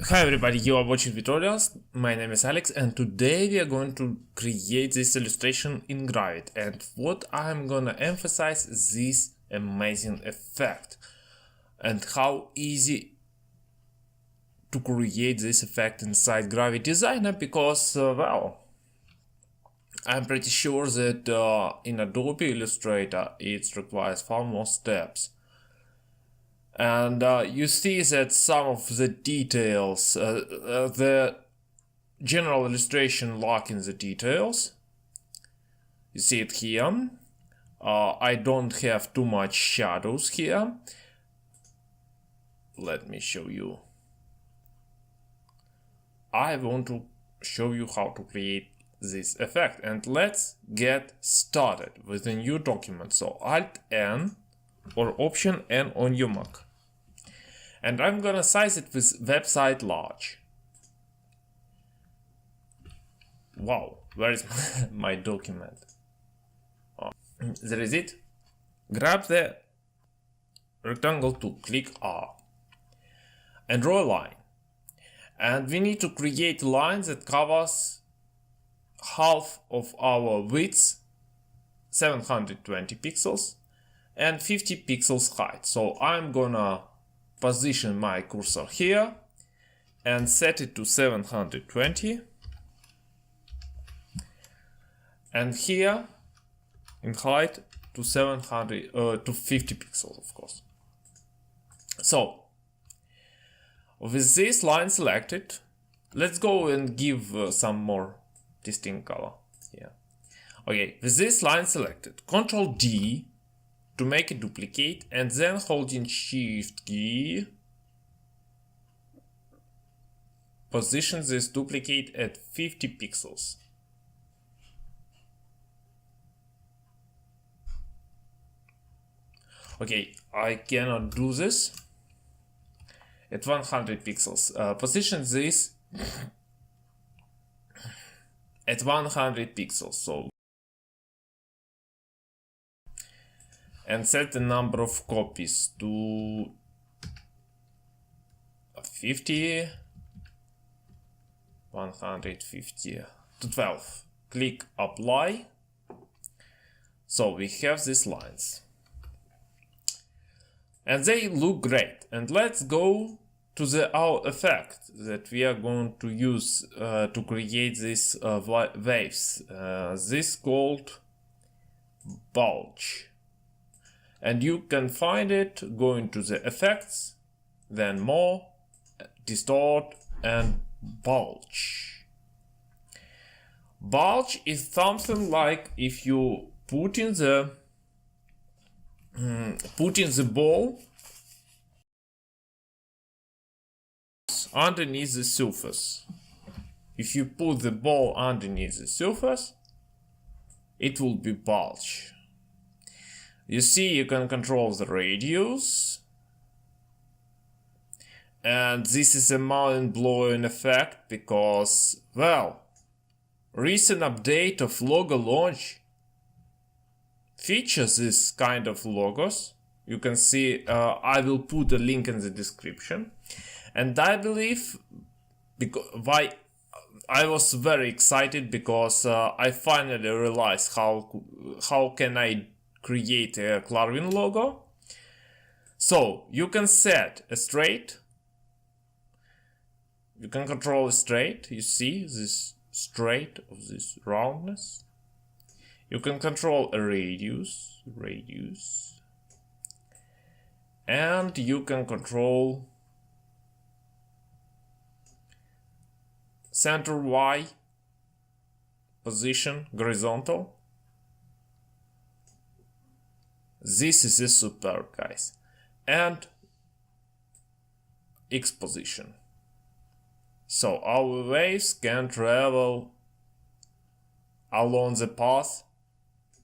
Hi everybody, you are watching tutorials. My name is Alex and today we are going to create this illustration in Gravit, and what I'm gonna emphasize is this amazing effect and how easy to create this effect inside Gravit Designer, because well, I'm pretty sure that in Adobe Illustrator it requires far more steps. And you see that some of the details, the general illustration lack in the details. You see it here. I don't have too much shadows here. Let me show you. I want to show you how to create this effect, and let's get started with a new document. So Alt-N or Option-N on your Mac. And I'm gonna size it with website large. Wow, where is my document? Oh, there is it. Grab the rectangle tool, click R, and draw a line. And we need to create a line that covers half of our width, 720 pixels, and 50 pixels height. So I'm gonna position my cursor here and set it to 720, and here in height to 50 pixels, of course. So with this line selected, let's go and give some more distinct color here. Okay, with this line selected, Ctrl D to make a duplicate, and then holding Shift key, position this duplicate at 50 pixels. Okay, I cannot do this at 100 pixels. Position this at 100 pixels. So, and set the number of copies to 50, 150 to 12. Click apply. So we have these lines and they look great. And let's go to our effect that we are going to use to create these waves. This called Bulge. And you can find it going to the effects, then more, distort, and bulge. Bulge is something like if you put in the ball underneath the surface. If you put the ball underneath the surface, it will be bulge. You see, you can control the radius, and this is a mind-blowing effect because, well, recent update of logo launch features this kind of logos. You can see, I will put a link in the description, and I believe why I was very excited because I finally realized how can I create a Clarvin logo. So you can set a straight, you can control a straight, you see this straight of this roundness. You can control a radius, and you can control center Y position, horizontal. This is a superb, guys. And X position. So our waves can travel along the path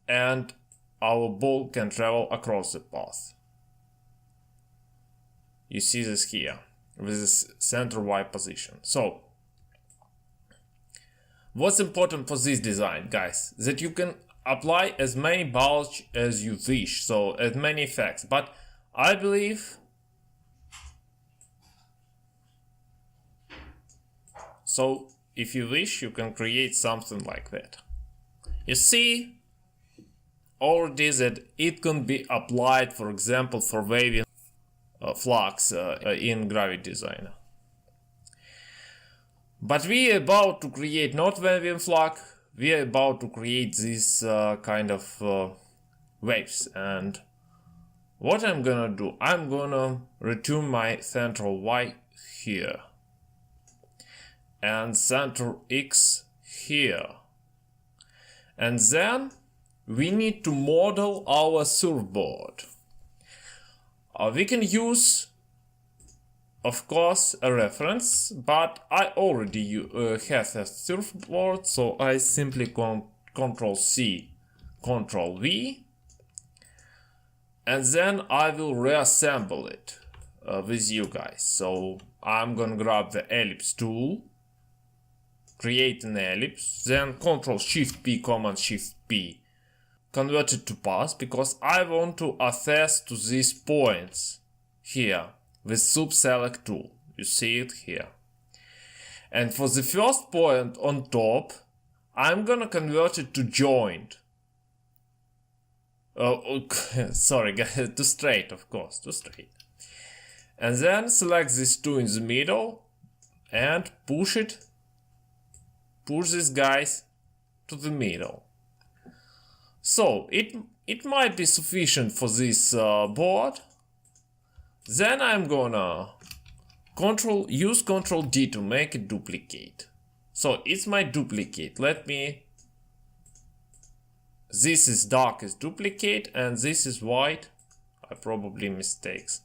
and our ball can travel across the path. You see this here with this center Y position. So what's important for this design, guys, that you can apply as many bulge as you wish, so as many effects, but I believe So if you wish, you can create something like that. You see already that it can be applied, for example, for waving flags in Gravit Designer. But we are about to create not waving flag, we are about to create this kind of waves. And what I'm gonna do, I'm gonna return my central Y here and center X here. And then we need to model our surfboard. We can use, of course, a reference, but I already have a surfboard, so I simply Ctrl C, Ctrl V, and then I will reassemble it with you guys. So I'm gonna grab the ellipse tool, create an ellipse, then Ctrl Shift P, Command Shift P, convert it to path, because I want to access to these points here with subselect tool. You see it here. And for the first point on top, I'm gonna convert it to joined. Sorry, to straight, of course, to straight. And then select these two in the middle and push these guys to the middle. So it might be sufficient for this board. Then I'm gonna use Ctrl D to make it duplicate. So it's my duplicate. This is dark is duplicate and this is white. I probably mistakes.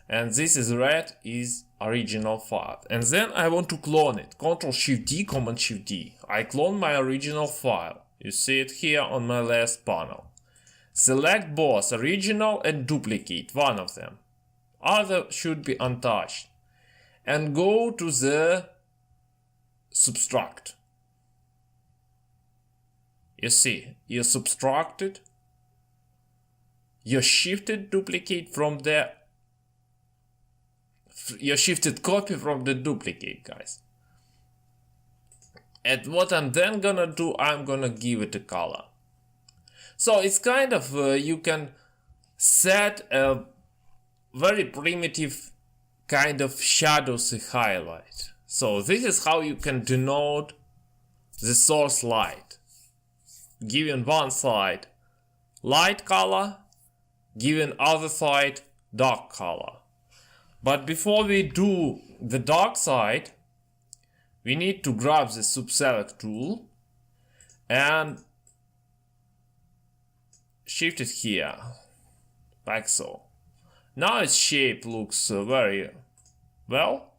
And this is red is original file. And then I want to clone it. Ctrl Shift D, Command Shift D. I clone my original file. You see it here on my last panel. Select both original and duplicate, one of them. Other should be untouched. And go to the subtract. You see, you subtracted. You shifted duplicate from the. You shifted copy from the duplicate, guys. And what I'm then gonna do, I'm gonna give it a color. So it's kind of, you can set a very primitive kind of shadows highlight. So this is how you can denote the source light. Giving one side light color, giving other side dark color. But before we do the dark side, we need to grab the subselect tool and shift it here, like so. Now its shape looks very well.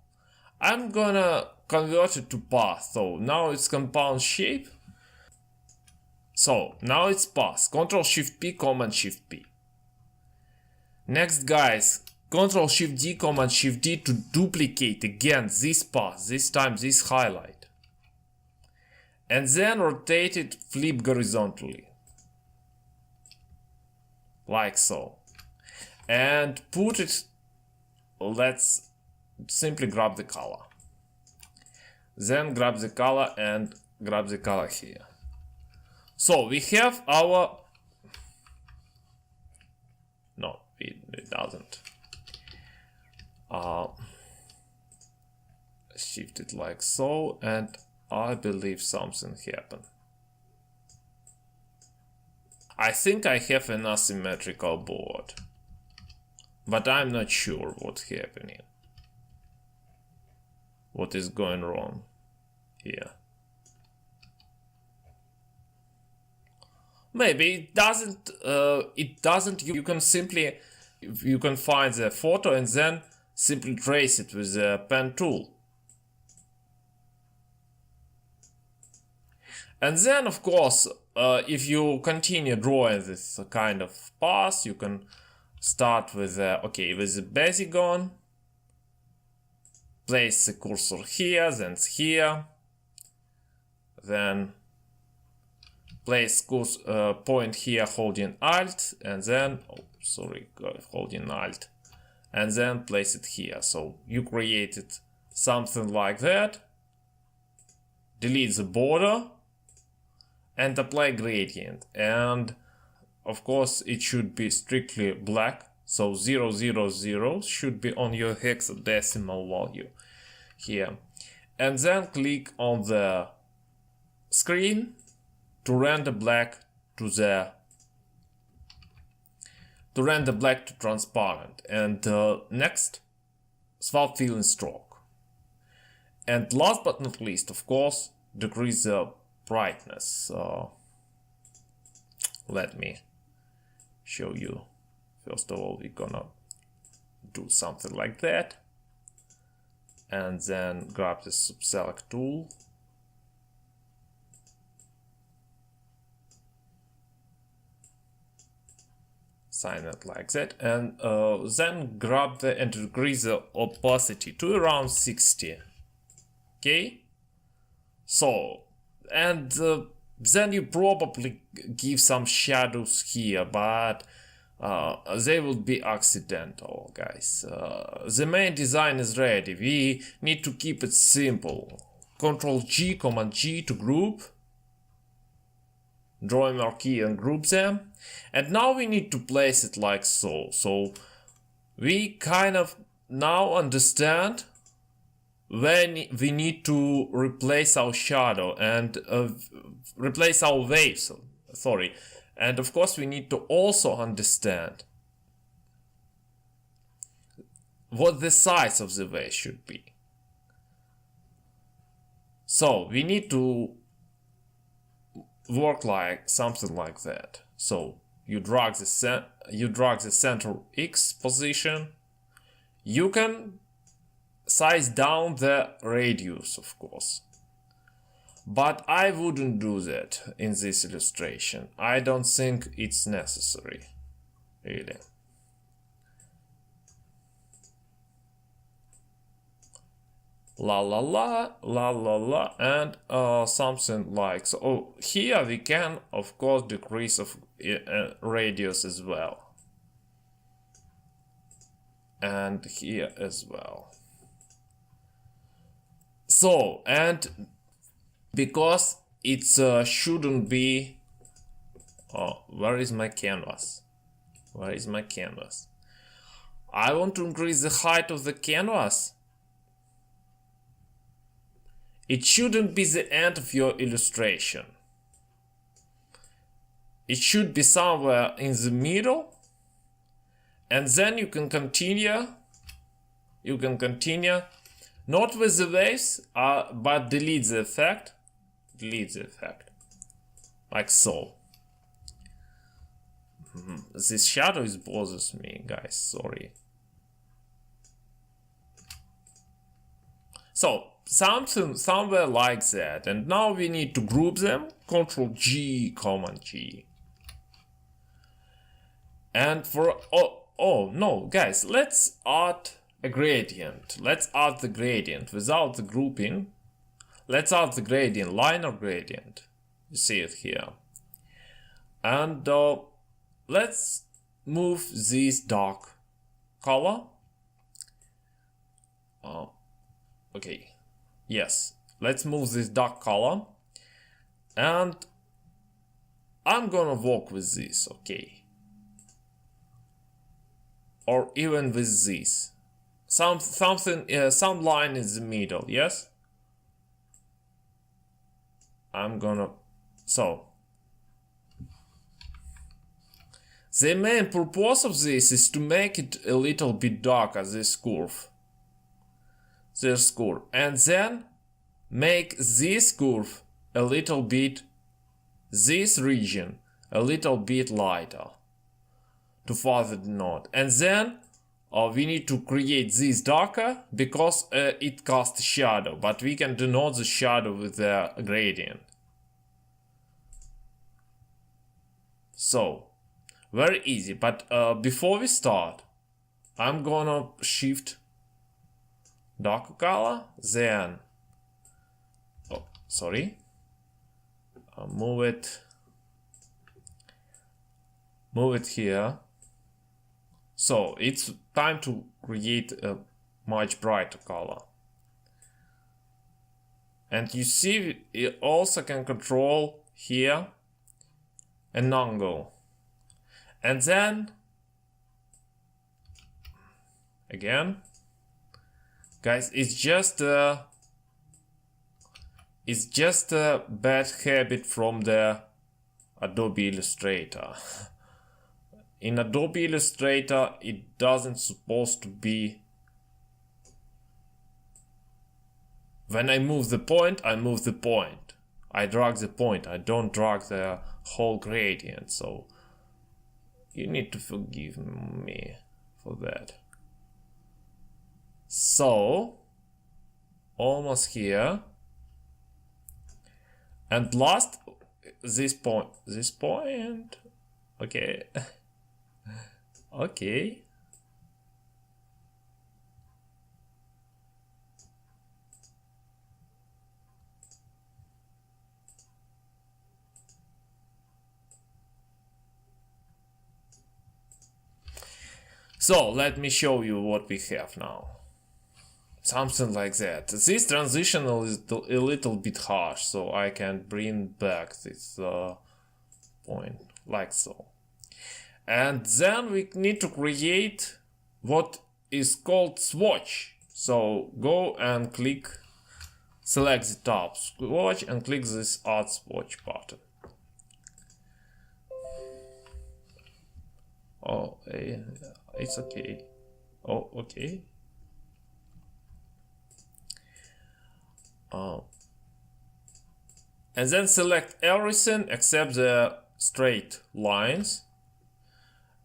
I'm gonna convert it to path, so now it's compound shape. So now it's path. Ctrl Shift P, Command Shift P. Next, guys, Ctrl Shift D, Command Shift D to duplicate again this path, this time this highlight. And then rotate it, flip horizontally. Like so. And put it, let's simply grab the color. Then grab the color and grab the color here. So we have our, no, it doesn't. Shift it like so, and I believe something happened. I think I have an asymmetrical board, but I'm not sure what's happening. What is going wrong here? Maybe it doesn't, you can simply, you can find the photo and then simply trace it with the pen tool. And then, of course, if you continue drawing this kind of path, you can start with with the basic on, place the cursor here, then here, then place point here holding Alt, and then holding Alt, and then place it here. So you created something like that. delete the border and apply gradient. And of course it should be strictly black, so 000 should be on your hexadecimal value here. And then click on the screen to render black to transparent. And next, swap fill in stroke. And last but not least, of course, decrease the brightness. Let me show you. First of all, we're gonna do something like that, and then grab the subselect tool, sign it like that, and then grab and decrease the opacity to around 60. Okay, so and then you probably give some shadows here, but they will be accidental, guys. The main design is ready. We need to keep it simple. Ctrl G, Command G to group, draw a marquee and group them. And now we need to place it like so. So we kind of now understand when we need to replace our shadow and replace our waves. Sorry. And of course we need to also understand what the size of the wave should be. So we need to work like something like that. So you drag the center X position. You can size down the radius, of course. But I wouldn't do that in this illustration. I don't think it's necessary, really. La la la, la la la, and something like so. Oh, here we can, of course, decrease of radius as well. And here as well. So, and because it shouldn't be... Oh, where is my canvas? Where is my canvas? I want to increase the height of the canvas. It shouldn't be the end of your illustration. It should be somewhere in the middle. And then you can continue. You can continue. Not with the waves, but delete the effect. Delete the effect. Like so. This shadow bothers me, guys. Sorry. So, somewhere like that. And now we need to group them. Ctrl G, Command G. And for... Oh, no, guys. Let's add a gradient. Let's add the gradient without the grouping. Let's add the gradient, liner gradient. You see it here. And let's move this dark color. Okay. Yes. Let's move this dark color. And I'm gonna work with this, okay. Or even with this. Some line in the middle, yes? I'm gonna... So. The main purpose of this is to make it a little bit darker, this curve. This curve. And then make this curve a little bit, this region, a little bit lighter. To further denote. And then we need to create this darker because it casts shadow, but we can denote the shadow with the gradient. So, very easy, but before we start, I'm gonna shift darker color, then, oh, sorry, move it here. So it's time to create a much brighter color. And you see, it also can control here an angle. And then, again, guys, it's just a bad habit from the Adobe Illustrator. In Adobe Illustrator, it doesn't supposed to be. When I move the point, I move the point. I drag the point. I don't drag the whole gradient. So you need to forgive me for that. So almost here. And last, this point. Okay. Okay. So let me show you what we have now. Something like that. This transitional is a little bit harsh, so I can bring back this point like so. And then we need to create what is called swatch. So go and click, select the tab swatch and click this add swatch button. Oh, it's okay. Oh, okay. And then select everything except the straight lines.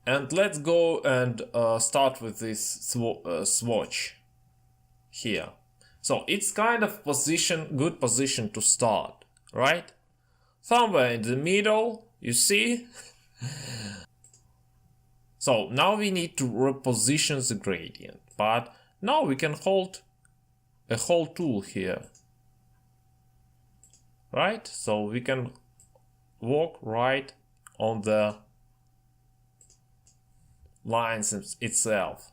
And let's go and start with this swatch here. So it's kind of good position to start, right? Somewhere in the middle, you see? So now we need to reposition the gradient, but now we can hold a whole tool here, right? So we can walk right on the lines itself.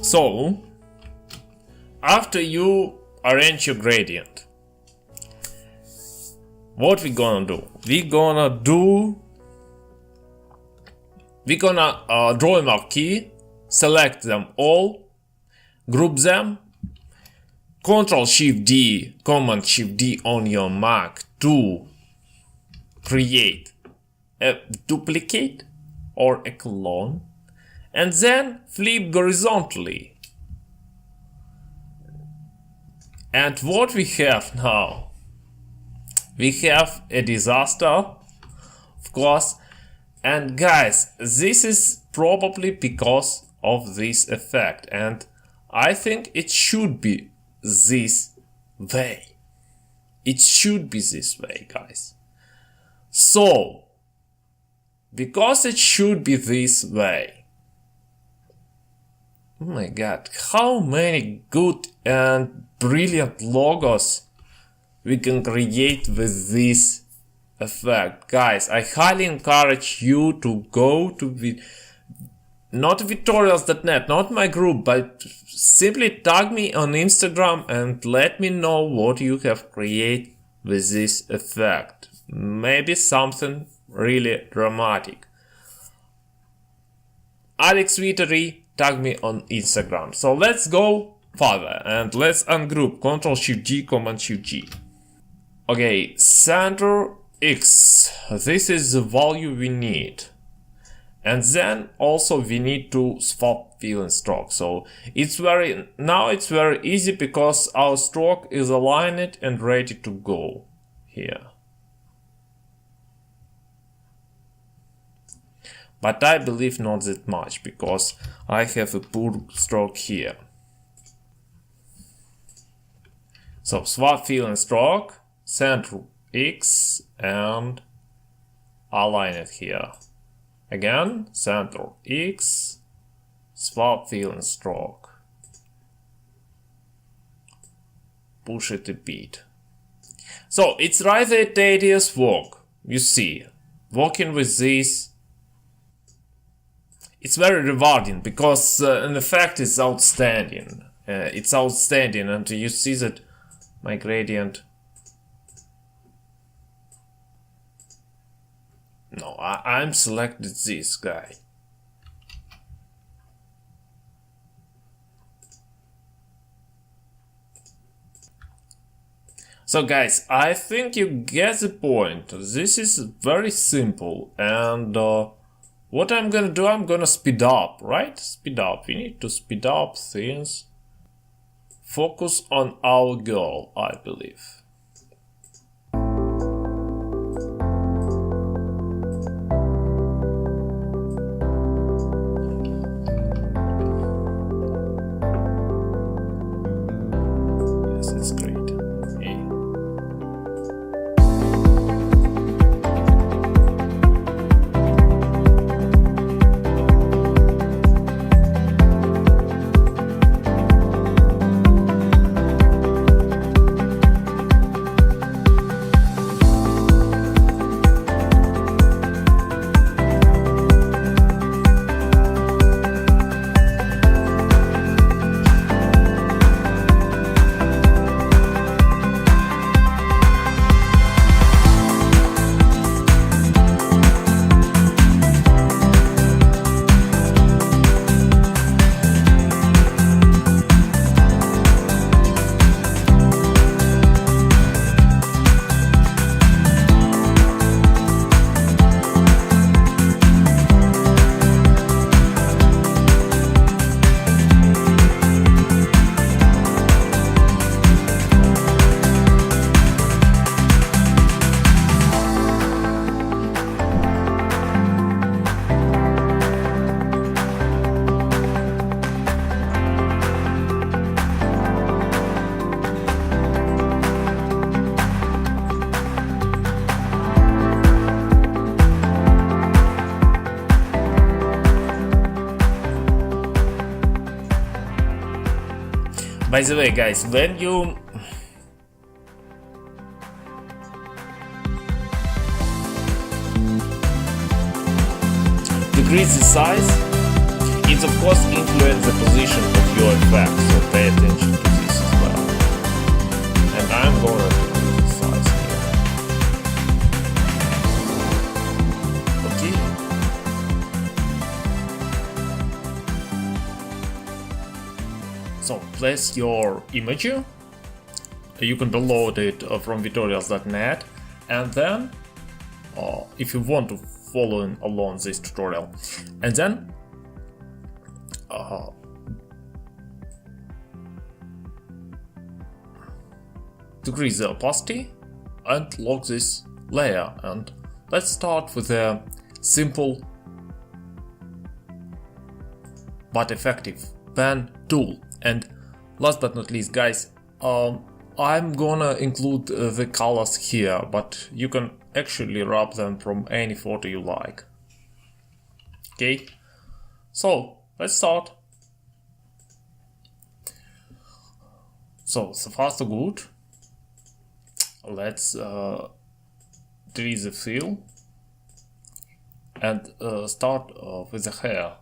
So, after you arrange your gradient, what we gonna do? We're gonna draw a marquee, select them all, group them, Ctrl-Shift-D, Command-Shift-D on your Mac to create a duplicate or a clone, and then flip horizontally. And what we have now? We have a disaster, of course, and guys, this is probably because of this effect, and I think it should be this way. It should be this way, guys. So, because it should be this way, oh my god, how many good and brilliant logos we can create with this effect. Guys, I highly encourage you to go to not tutorials.net, not my group, but simply tag me on Instagram and let me know what you have created with this effect. Maybe something really dramatic. Alex Viteri, tag me on Instagram. So let's go further and let's ungroup. Ctrl-Shift-G, Command-Shift-G. Okay, center X. This is the value we need. And then also we need to swap fill and stroke. So now it's very easy because our stroke is aligned and ready to go here. But I believe not that much because I have a poor stroke here. So swap fill and stroke, center X and align it here. Again, center X, swap fill and stroke. push it a bit. So it's rather a tedious work, you see. Working with this, it's very rewarding because an effect is outstanding. It's outstanding, and you see that my gradient. No, I'm selected this guy. So guys, I think you get the point. This is very simple, and what I'm gonna do, I'm gonna speed up, right? Speed up. We need to speed up things. Focus on our goal, I believe. Yes, it's great. By the way, guys, when you decrease the size, it of course influences the position of your effect, so pay attention to this as well. And I'm gonna decrease the size here. Okay. So place your image. You can download it from tutorials.net, and then if you want to follow along this tutorial, and then decrease the opacity and lock this layer. And let's start with a simple but effective pen tool. And last but not least, guys, I'm gonna include the colors here, but you can actually wrap them from any photo you like. Okay, so let's start. So far so good. Let's delete the fill and start with the hair.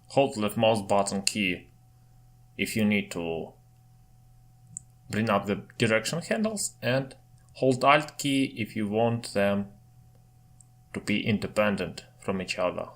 Hold left mouse button key if you need to bring up the direction handles, and hold Alt key if you want them to be independent from each other.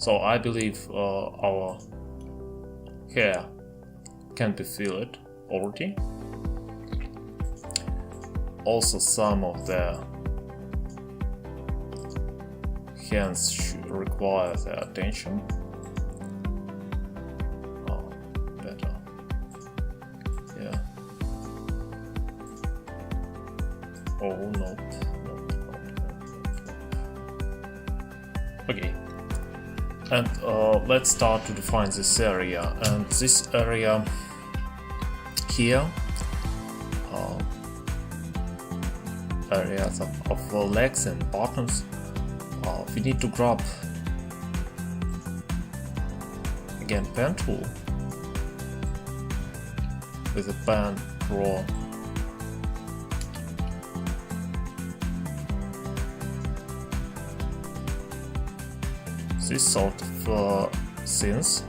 So I believe our hair can be filled already. Also some of the hands require the attention. Oh, better. Yeah. Oh, nope. Okay. And let's start to define this area. And this area here, areas of legs and buttons, we need to grab again pen tool with a pen draw. This sort of scenes.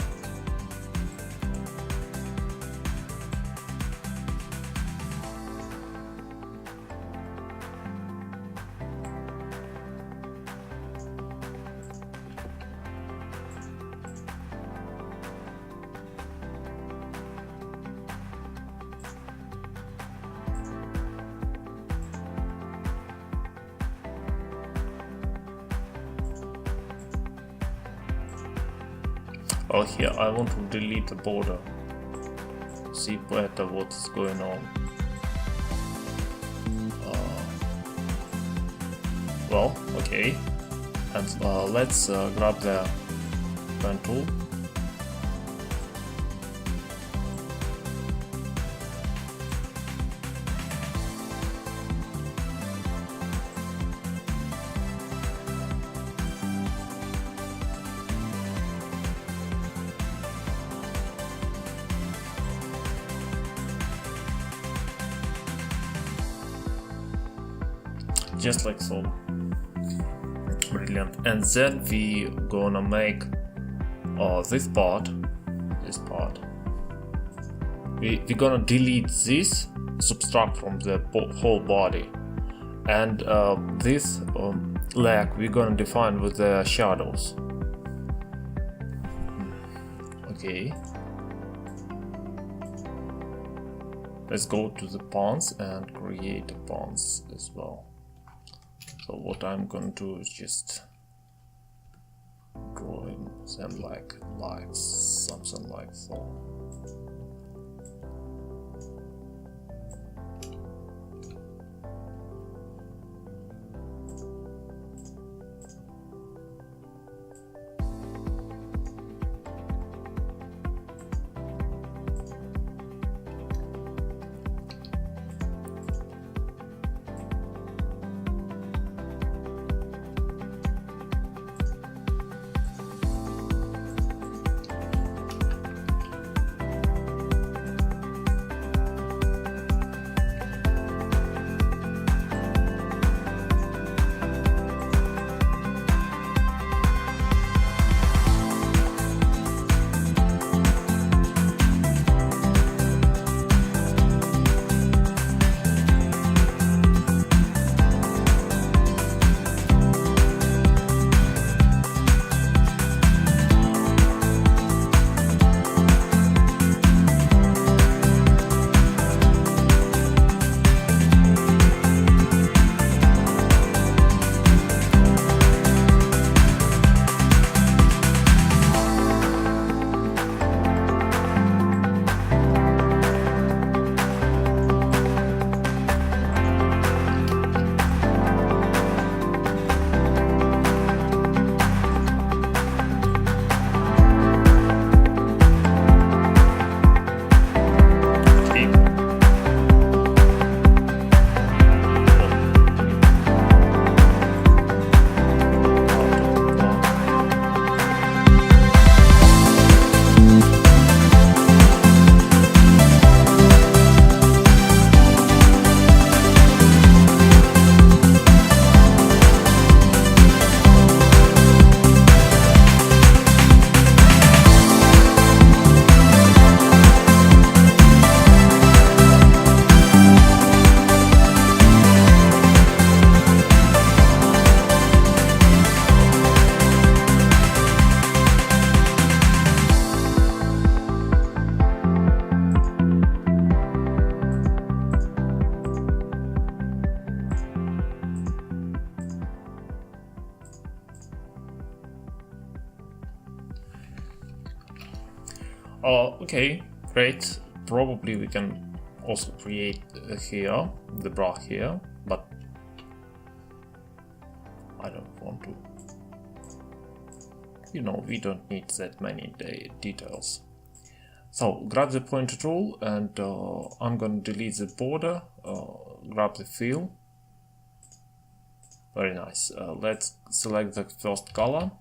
Oh, here I want to delete the border. See better what's going on. Well, okay. And let's grab the pen tool. Just like so. Brilliant. And then we gonna make this part. We're gonna delete this, subtract from the whole body, and this leg we're gonna define with the shadows. Okay. Let's go to the pawns and create a pawns as well. So what I'm going to do is just draw them like something like so. Okay, great. Probably we can also create here, the bra here, but I don't want to. You know, we don't need that many details. So grab the pointer tool and I'm going to delete the border, grab the fill. Very nice. Let's select the first color.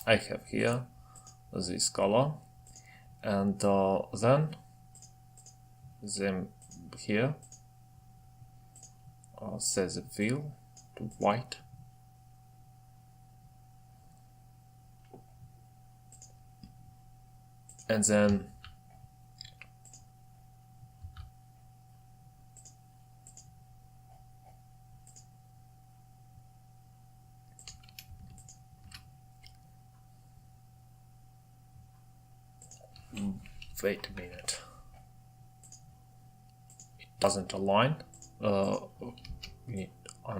I have here this color, and then here set the fill to white. And then wait a minute, it doesn't align. I'm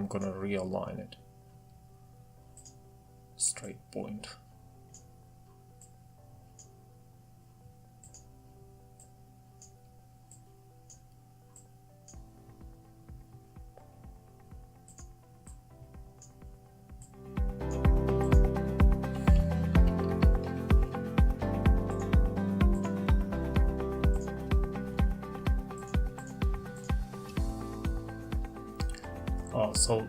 gonna realign it. Straight point. So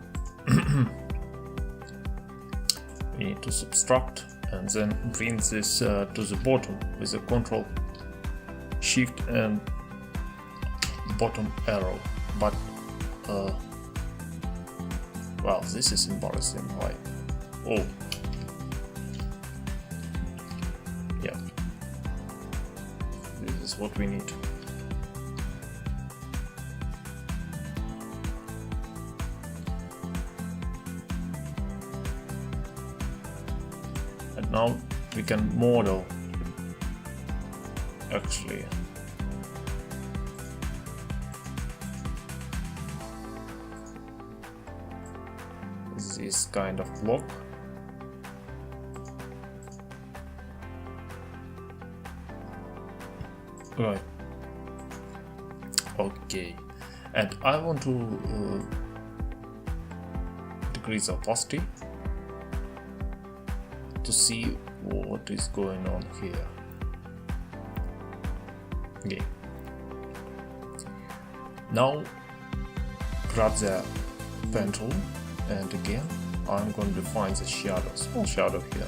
we need to subtract and then bring this to the bottom with a Control Shift and bottom arrow. But well, this is embarrassing. Why? Oh, yeah, this is what we need. And now we can model actually this kind of block. Right. Okay. And I want to decrease opacity to see what is going on here. Okay. Now grab the pen tool and again I'm going to define the shadow, small shadow here.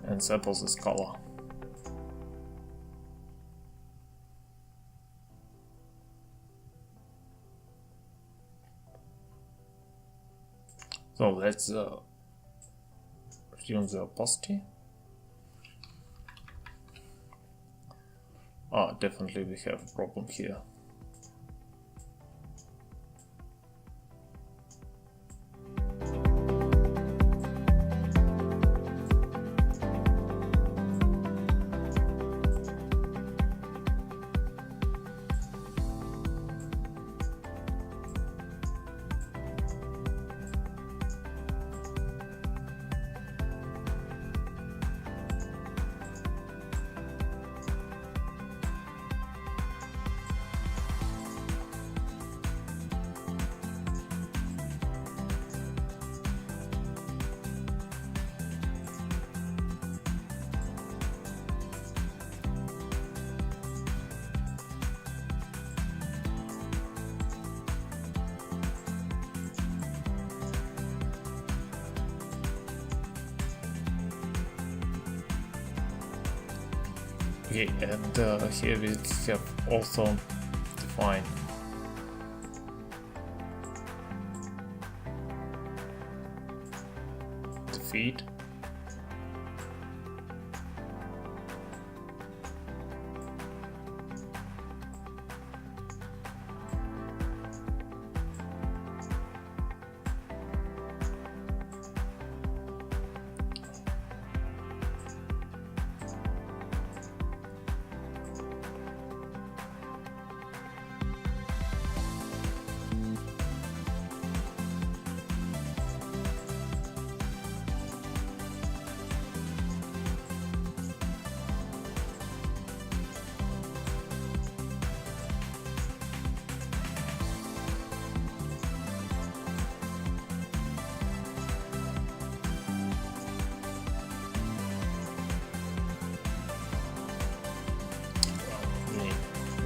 And sample this color. So let's reduce the opacity. Definitely we have a problem here. Okay, and here we have also defined the feet.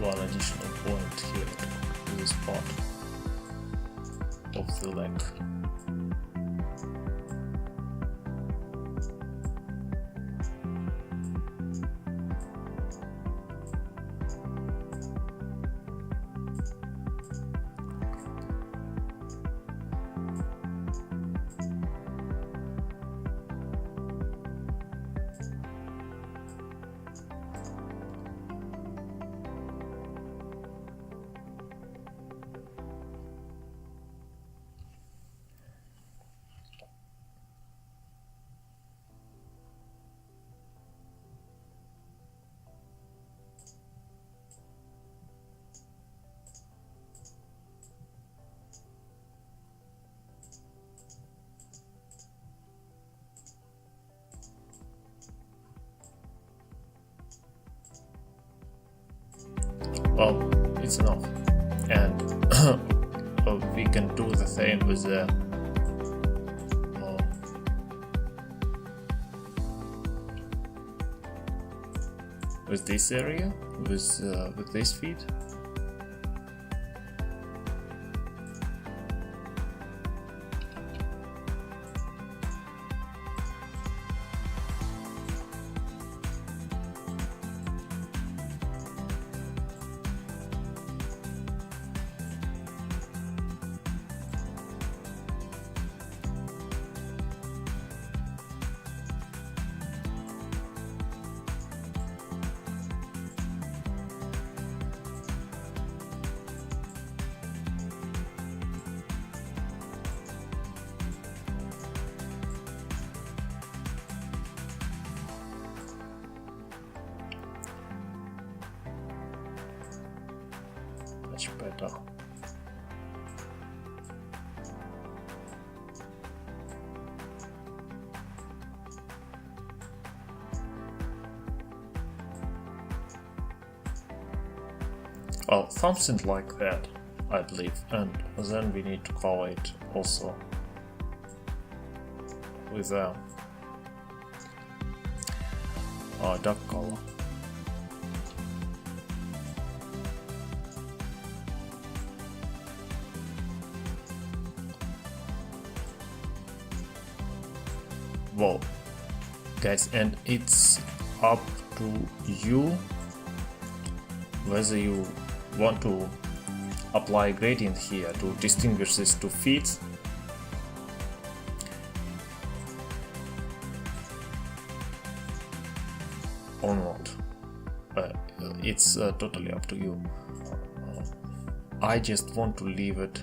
One additional point here to this part of the leg. Well, it's enough, and we can do the same with the with this area, with this feet. Much better. Well, something like that, I believe, and then we need to color it also with a dark color. Well, guys, and it's up to you whether you want to apply gradient here to distinguish these two feet, or not. It's totally up to you. I just want to leave it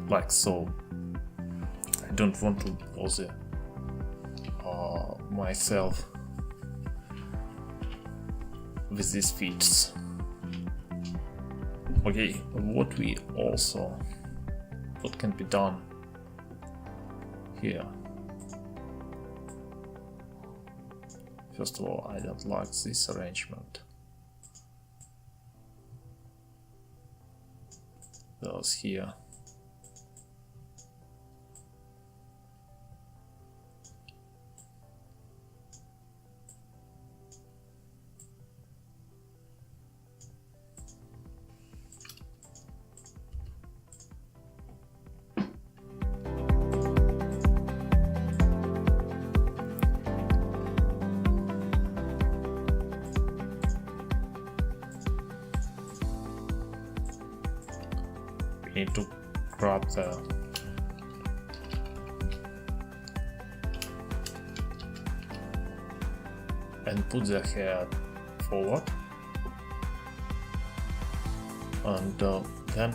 like so. I don't want to bother myself with these feats. Okay, what can be done here? First of all, I don't like this arrangement. Those here. need to grab the and put the head forward, and then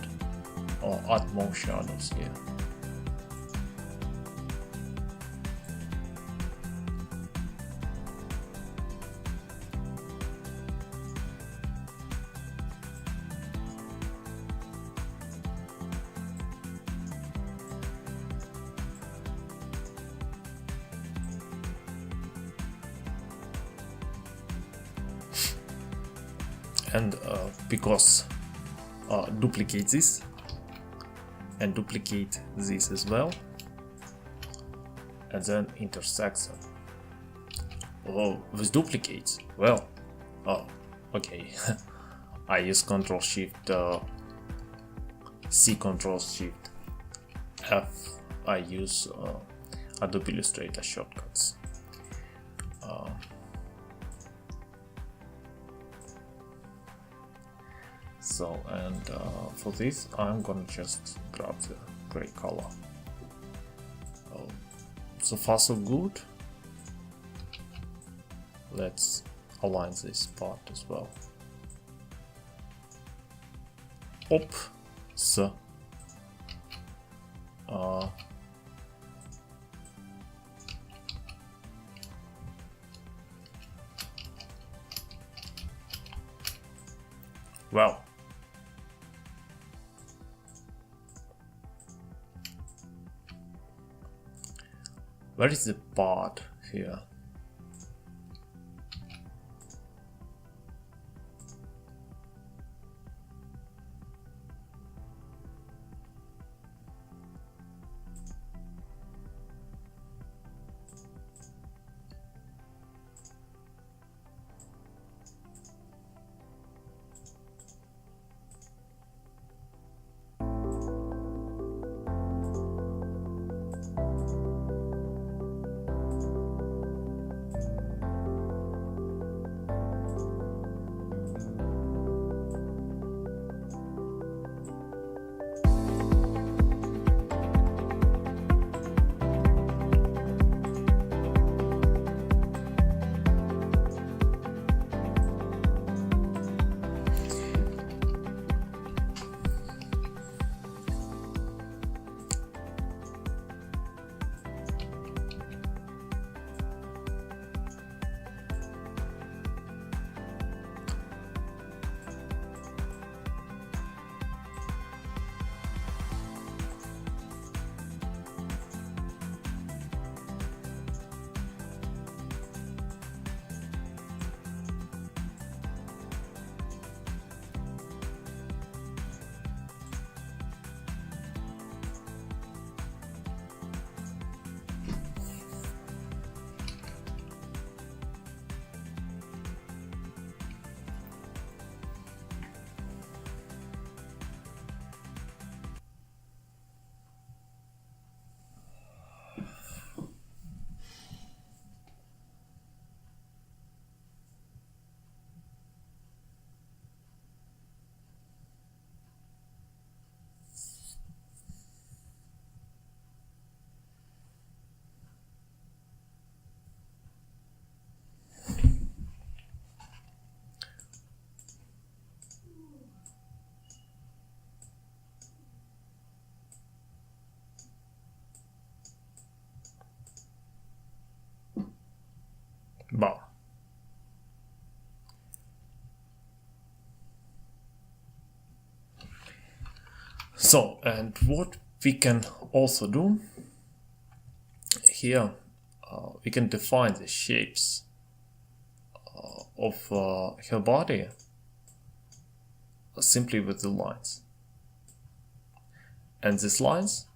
add more shadows here. And because duplicate this and duplicate this as well, and then intersect them. Oh, with duplicates, well, oh, okay. I use Ctrl Shift C, Ctrl Shift F. I use Adobe Illustrator shortcuts. So, and for this I'm gonna just grab the gray color. So far so good. Let's align this part as well. So well, where is the part here? Bah. So, and what we can also do here, we can define the shapes of her body simply with the lines. And these lines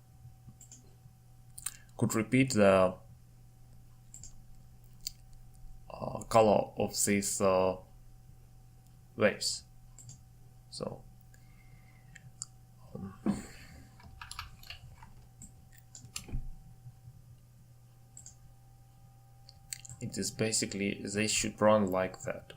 could repeat the color of these waves. So it is basically, they should run like that.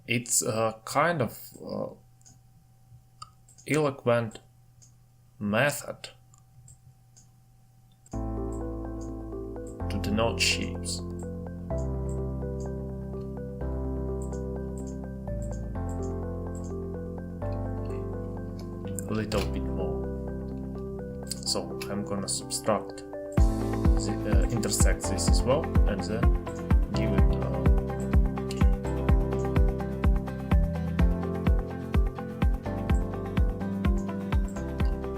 It's a kind of eloquent method to denote shapes. A little bit more. So I'm gonna subtract intersect this as well, and then give it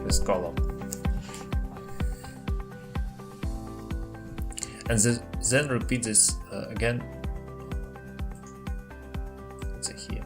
this column, and then repeat this again. Let's say here.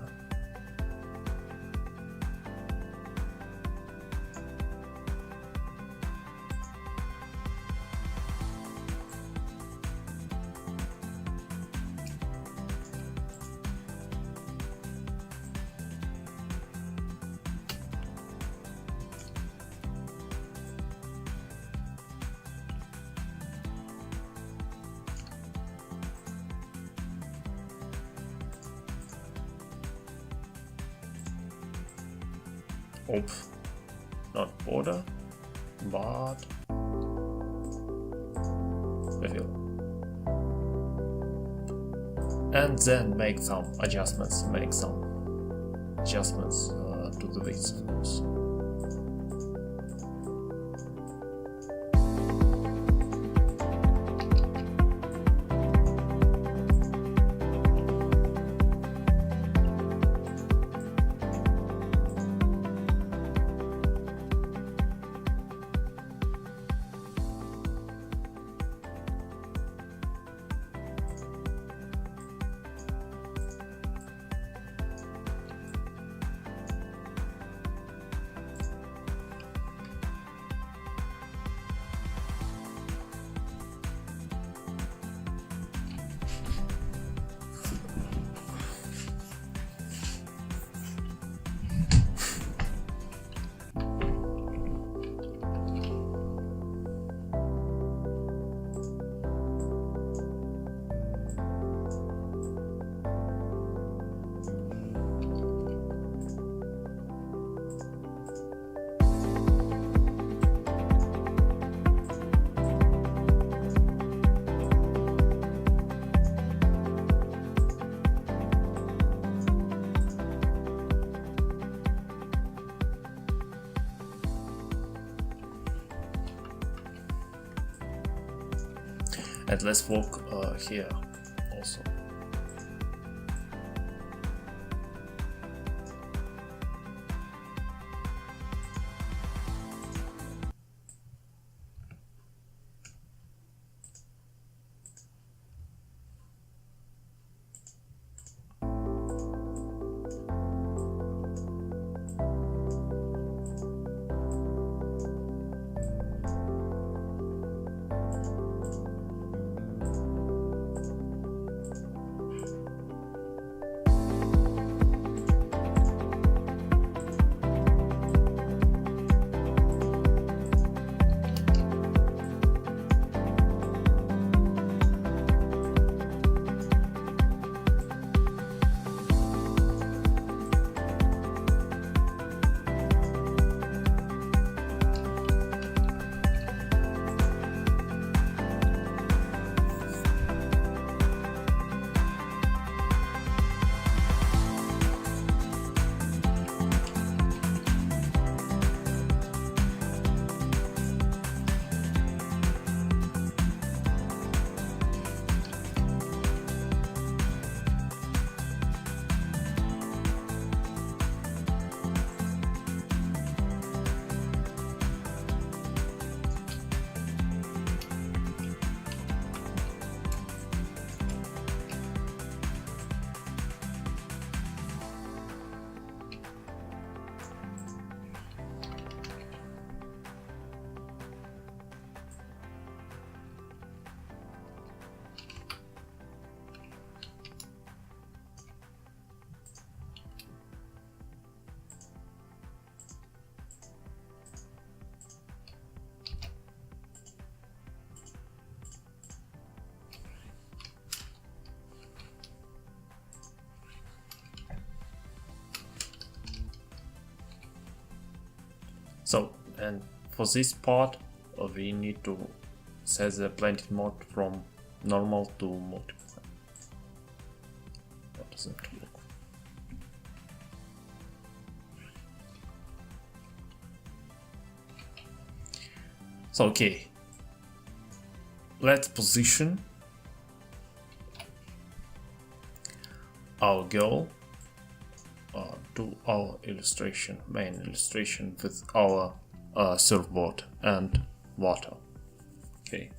Oops, not border, but fill. And then make some adjustments, to the width, of course. And let's work here also. So, and for this part, we need to set the blending mode from normal to multiply. What doesn't look? So, okay, let's position our girl to our illustration, main illustration with our surfboard and water. Okay.